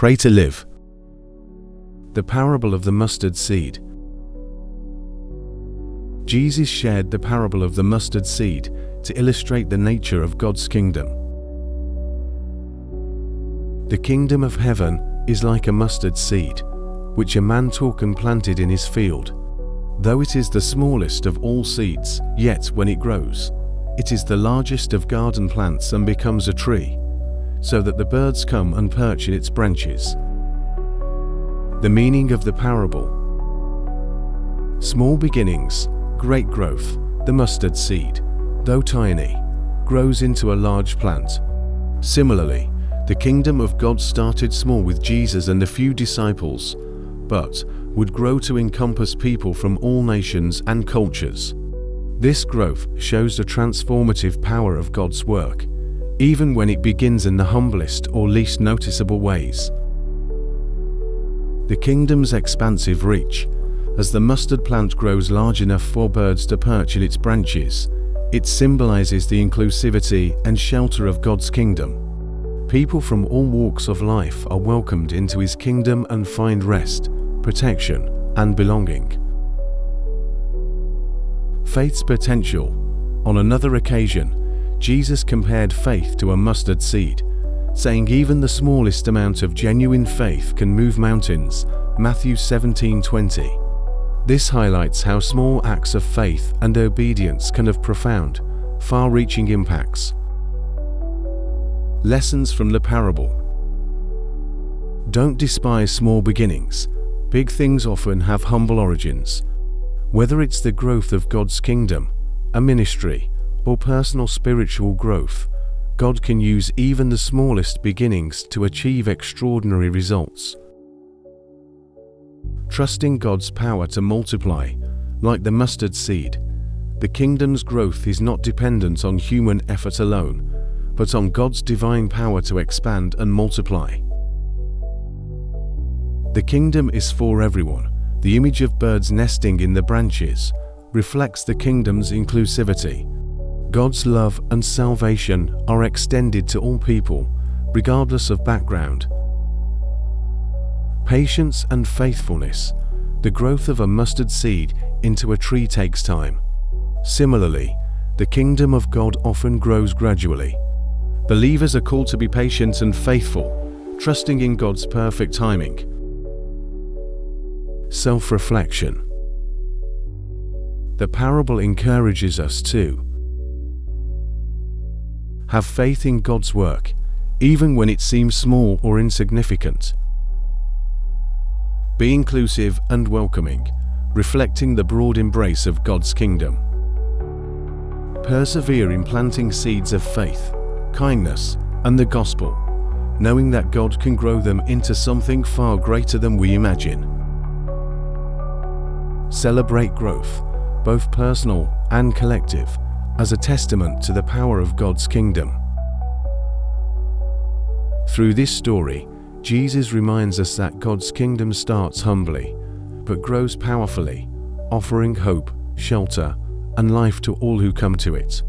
Pray to Live. The parable of the mustard seed. Jesus shared the parable of the mustard seed to illustrate the nature of God's kingdom. The kingdom of heaven is like a mustard seed, which a man took and planted in his field. Though it is the smallest of all seeds, yet when it grows, it is the largest of garden plants and becomes a tree, so that the birds come and perch in its branches. The meaning of the parable. Small beginnings, great growth. The mustard seed, though tiny, grows into a large plant. Similarly, the kingdom of God started small with Jesus and a few disciples, but would grow to encompass people from all nations and cultures. This growth shows the transformative power of God's work, even when it begins in the humblest or least noticeable ways. The kingdom's expansive reach. As the mustard plant grows large enough for birds to perch in its branches, it symbolizes the inclusivity and shelter of God's kingdom. People from all walks of life are welcomed into His kingdom and find rest, protection, and belonging. Faith's potential. On another occasion, Jesus compared faith to a mustard seed, saying even the smallest amount of genuine faith can move mountains. Matthew 17:20. This highlights how small acts of faith and obedience can have profound, far-reaching impacts. Lessons from the parable. Don't despise small beginnings. Big things often have humble origins. Whether it's the growth of God's kingdom, a ministry, or personal spiritual growth, God can use even the smallest beginnings to achieve extraordinary results. Trusting God's power to multiply. Like the mustard seed, the kingdom's growth is not dependent on human effort alone, but on God's divine power to expand and multiply. The kingdom is for everyone. The image of birds nesting in the branches reflects the kingdom's inclusivity. God's love and salvation are extended to all people, regardless of background. Patience and faithfulness. The growth of a mustard seed into a tree takes time. Similarly, the kingdom of God often grows gradually. Believers are called to be patient and faithful, trusting in God's perfect timing. Self-reflection. The parable encourages us to have faith in God's work, even when it seems small or insignificant. Be inclusive and welcoming, reflecting the broad embrace of God's kingdom. Persevere in planting seeds of faith, kindness, and the gospel, knowing that God can grow them into something far greater than we imagine. Celebrate growth, both personal and collective, as a testament to the power of God's kingdom. Through this story, Jesus reminds us that God's kingdom starts humbly, but grows powerfully, offering hope, shelter, and life to all who come to it.